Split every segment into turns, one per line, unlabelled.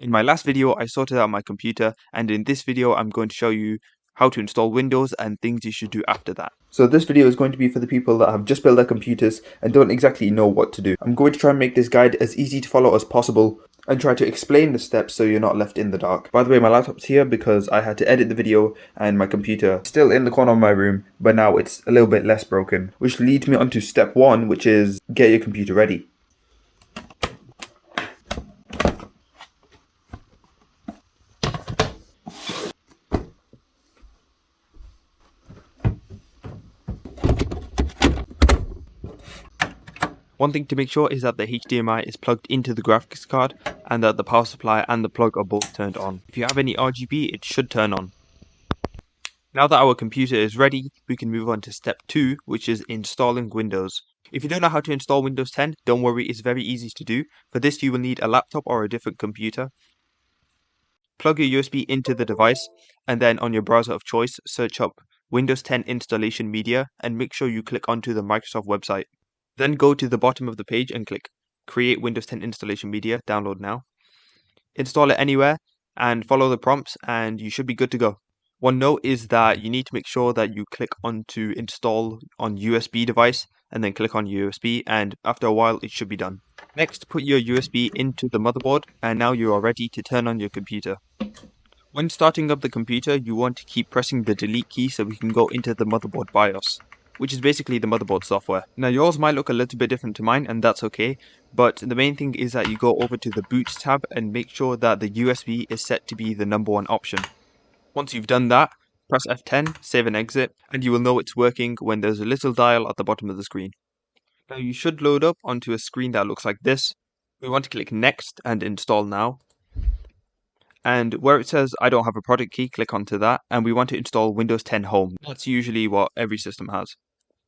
In my last video, I sorted out my computer, and in this video, I'm going to show you how to install Windows and things you should do after that. So this video is going to be for the people that have just built their computers and don't exactly know what to do. I'm going to try and make this guide as easy to follow as possible and try to explain the steps so you're not left in the dark. By the way, my laptop's here because I had to edit the video and my computer is still in the corner of my room, but now it's a little bit less broken, which leads me on to step 1, which is get your computer ready. One thing to make sure is that the HDMI is plugged into the graphics card and that the power supply and the plug are both turned on. If you have any RGB, it should turn on. Now that our computer is ready, we can move on to step 2, which is installing Windows. If you don't know how to install Windows 10, don't worry, it's very easy to do. For this, you will need a laptop or a different computer. Plug your USB into the device, and then on your browser of choice, search up Windows 10 Installation Media and make sure you click onto the Microsoft website. Then go to the bottom of the page and click Create Windows 10 Installation Media, download now. Install it anywhere and follow the prompts and you should be good to go. One note is that you need to make sure that you click onto install on USB device and then click on USB, and after a while it should be done. Next, put your USB into the motherboard and now you are ready to turn on your computer. When starting up the computer, you want to keep pressing the delete key so we can go into the motherboard BIOS, which is basically the motherboard software. Now yours might look a little bit different to mine, and that's okay, but the main thing is that you go over to the boot tab and make sure that the USB is set to be the number 1 option. Once you've done that, press F10, save and exit, and you will know it's working when there's a little dial at the bottom of the screen. Now you should load up onto a screen that looks like this. We want to click next and install now. And where it says I don't have a product key, click onto that, and we want to install Windows 10 Home. That's usually what every system has.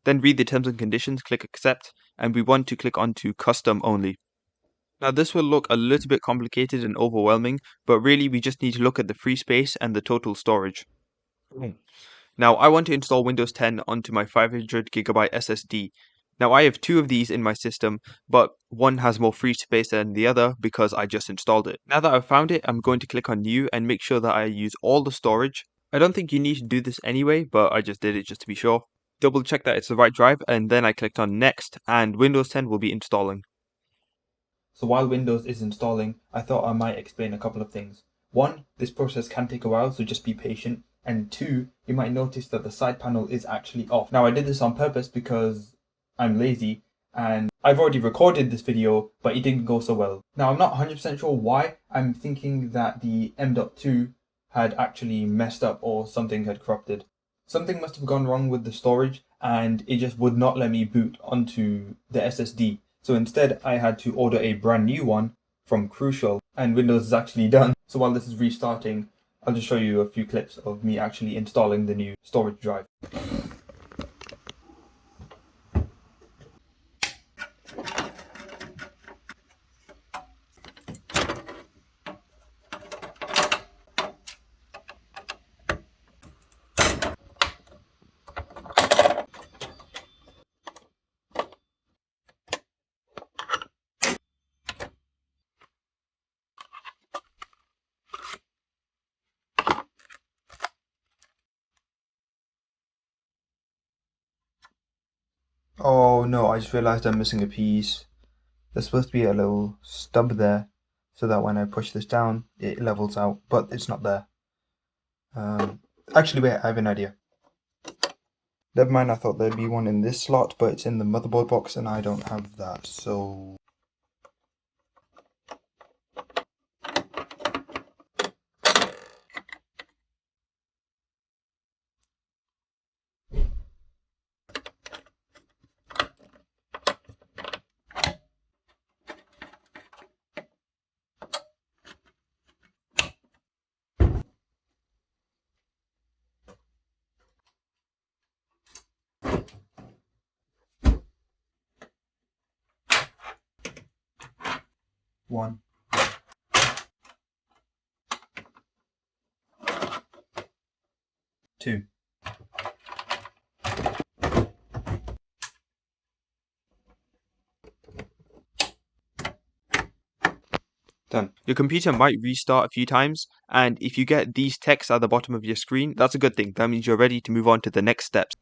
Then read the terms and conditions, click accept, and we want to click onto custom only. Now this will look a little bit complicated and overwhelming, but really we just need to look at the free space and the total storage. Now I want to install Windows 10 onto my 500GB SSD. Now I have 2 of these in my system, but one has more free space than the other because I just installed it. Now that I've found it, I'm going to click on new and make sure that I use all the storage. I don't think you need to do this anyway, but I just did it just to be sure. Double check that it's the right drive, and then I clicked on next and Windows 10 will be installing.
So while Windows is installing, I thought I might explain a couple of things. 1, this process can take a while, so just be patient. And 2, you might notice that the side panel is actually off. Now I did this on purpose because I'm lazy and I've already recorded this video, but it didn't go so well. Now I'm not 100% sure why. I'm thinking that the M.2 had actually messed up or something had corrupted. Something must have gone wrong with the storage and it just would not let me boot onto the SSD. So instead I had to order a brand new one from Crucial, and Windows is actually done. So while this is restarting, I'll just show you a few clips of me actually installing the new storage drive.
Oh no, I just realized I'm missing a piece. There's supposed to be a little stub there so that when I push this down, it levels out, but it's not there. Actually, wait, I have an idea. Never mind, I thought there'd be one in this slot, but it's in the motherboard box and I don't have that, so... One. Two.
Done.
Your computer might restart a few times, and if you get these texts at the bottom of your screen, that's a good thing. That means you're ready to move on to the next steps.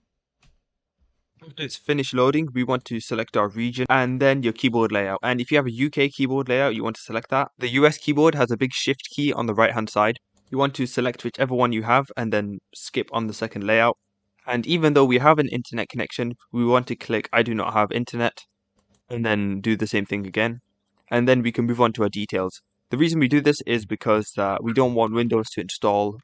After it's finished loading, we want to select our region and then your keyboard layout. And if you have a UK keyboard layout, you want to select that. The US keyboard has a big shift key on the right hand side. You want to select whichever one you have and then skip on the second layout. And even though we have an internet connection, we want to click I do not have internet and then do the same thing again. And then we can move on to our details. The reason we do this is because we don't want Windows to install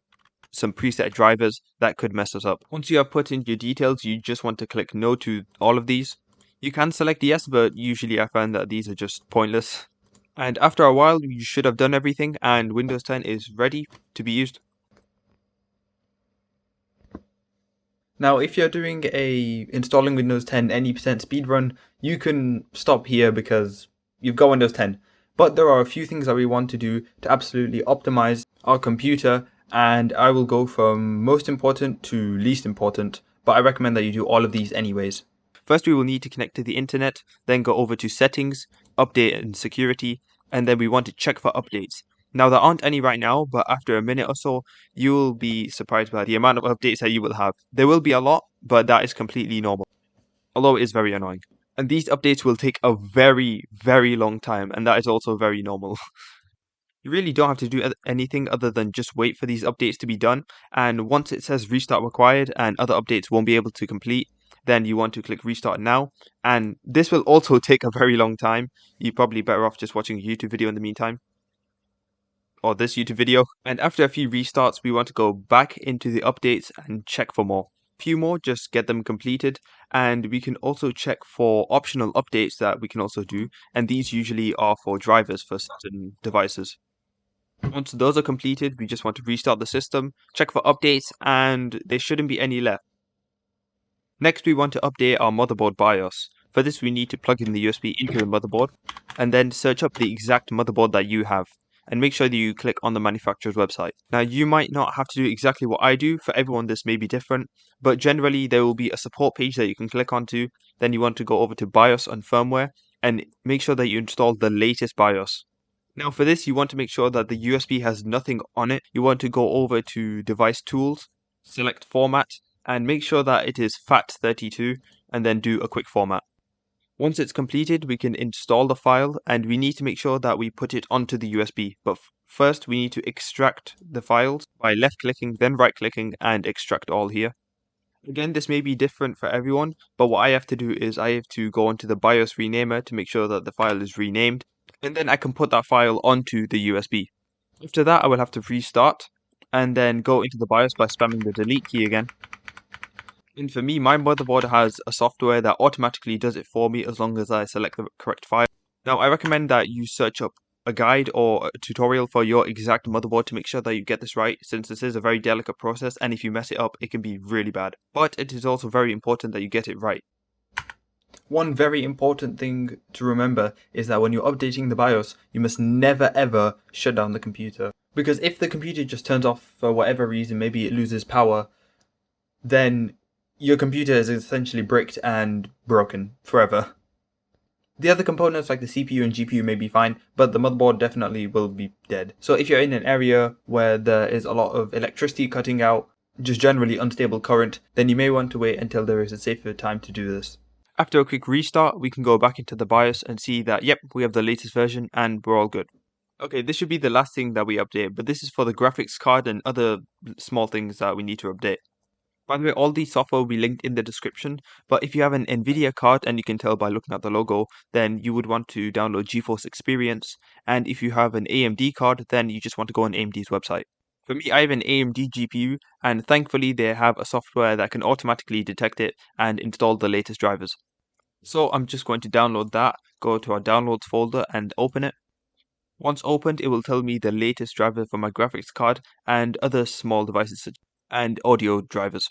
some preset drivers that could mess us up. Once you have put in your details, you just want to click no to all of these. You can select yes, but usually I find that these are just pointless. And after a while, you should have done everything and Windows 10 is ready to be used.
Now, if you're doing a installing Windows 10 any percent speed run, you can stop here because you've got Windows 10. But there are a few things that we want to do to absolutely optimize our computer, and I will go from most important to least important, but I recommend that you do all of these anyways.
First, we will need to connect to the internet, then go over to settings, update and security, and then we want to check for updates. Now, there aren't any right now, but after a minute or so, you will be surprised by the amount of updates that you will have. There will be a lot, but that is completely normal, although it is very annoying. And these updates will take a very, very long time, and that is also very normal. You really don't have to do anything other than just wait for these updates to be done, and once it says restart required and other updates won't be able to complete, then you want to click restart now, and this will also take a very long time. You're probably better off just watching a YouTube video in the meantime, or this YouTube video. And after a few restarts, we want to go back into the updates and check for more. Few more, just get them completed, and we can also check for optional updates that we can also do, and these usually are for drivers for certain devices. Once those are completed, we just want to restart the system, check for updates, and there shouldn't be any left. Next, we want to update our motherboard BIOS. For this, we need to plug in the USB into the motherboard, and then search up the exact motherboard that you have, and make sure that you click on the manufacturer's website. Now, you might not have to do exactly what I do. For everyone, this may be different, but generally, there will be a support page that you can click onto. Then you want to go over to BIOS and firmware, and make sure that you install the latest BIOS. Now for this, you want to make sure that the USB has nothing on it. You want to go over to Device Tools, select Format, and make sure that it is FAT32, and then do a quick format. Once it's completed, we can install the file, and we need to make sure that we put it onto the USB. But first, we need to extract the files by left-clicking, then right-clicking, and extract all here. Again, this may be different for everyone, but what I have to do is I have to go onto the BIOS renamer to make sure that the file is renamed, and then I can put that file onto the USB. After that, I will have to restart, and then go into the BIOS by spamming the delete key again. And for me, my motherboard has a software that automatically does it for me as long as I select the correct file. Now, I recommend that you search up a guide or a tutorial for your exact motherboard to make sure that you get this right, since this is a very delicate process, and if you mess it up, it can be really bad. But it is also very important that you get it right.
One very important thing to remember is that when you're updating the BIOS, you must never ever shut down the computer. Because if the computer just turns off for whatever reason, maybe it loses power, then your computer is essentially bricked and broken forever. The other components like the CPU and GPU may be fine, but the motherboard definitely will be dead. So if you're in an area where there is a lot of electricity cutting out, just generally unstable current, then you may want to wait until there is a safer time to do this.
After a quick restart, we can go back into the BIOS and see that, yep, we have the latest version and we're all good. Okay, this should be the last thing that we update, but this is for the graphics card and other small things that we need to update. By the way, all these software will be linked in the description, but if you have an Nvidia card, and you can tell by looking at the logo, then you would want to download GeForce Experience, and if you have an AMD card, then you just want to go on AMD's website. For me, I have an AMD GPU, and thankfully they have a software that can automatically detect it and install the latest drivers. So I'm just going to download that, go to our downloads folder and open it. Once opened, it will tell me the latest driver for my graphics card and other small devices and audio drivers.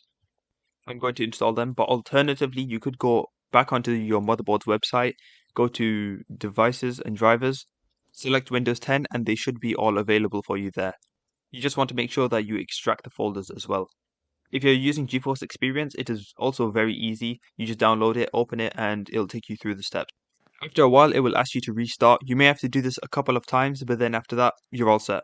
I'm going to install them, but alternatively, you could go back onto your motherboard's website, go to devices and drivers, select Windows 10, and they should be all available for you there. You just want to make sure that you extract the folders as well. If you're using GeForce Experience, it is also very easy. You just download it, open it, and it'll take you through the steps. After a while, it will ask you to restart. You may have to do this a couple of times, but then after that, you're all set.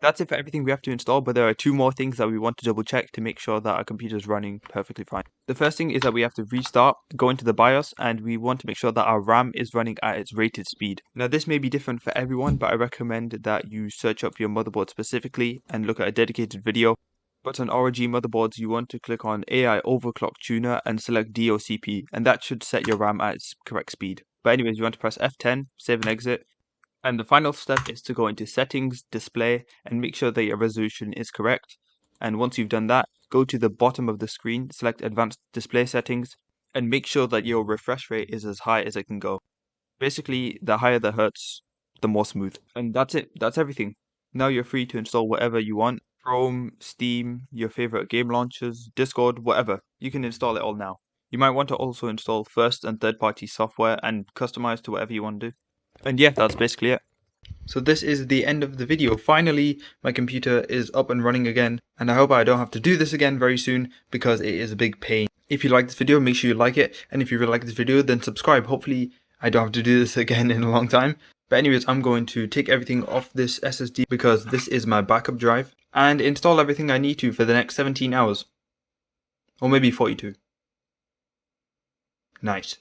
That's it for everything we have to install, but there are 2 more things that we want to double check to make sure that our computer is running perfectly fine. The first thing is that we have to restart, go into the BIOS, and we want to make sure that our RAM is running at its rated speed. Now this may be different for everyone, but I recommend that you search up your motherboard specifically and look at a dedicated video. But on ROG motherboards, you want to click on AI Overclock Tuner and select DOCP, and that should set your RAM at its correct speed. But anyways, you want to press F10, save and exit. And the final step is to go into settings, display, and make sure that your resolution is correct. And once you've done that, go to the bottom of the screen, select advanced display settings, and make sure that your refresh rate is as high as it can go. Basically, the higher the hertz, the more smooth. And that's it, that's everything. Now you're free to install whatever you want. Chrome, Steam, your favorite game launchers, Discord, whatever. You can install it all now. You might want to also install first and third party software and customize to whatever you want to do. And yeah, that's basically it. So this is the end of the video. Finally, my computer is up and running again, and I hope I don't have to do this again very soon because it is a big pain. If you like this video, make sure you like it, and if you really like this video, then subscribe. Hopefully, I don't have to do this again in a long time. But anyways, I'm going to take everything off this SSD because this is my backup drive, and install everything I need to for the next 17 hours. Or maybe 42. Nice.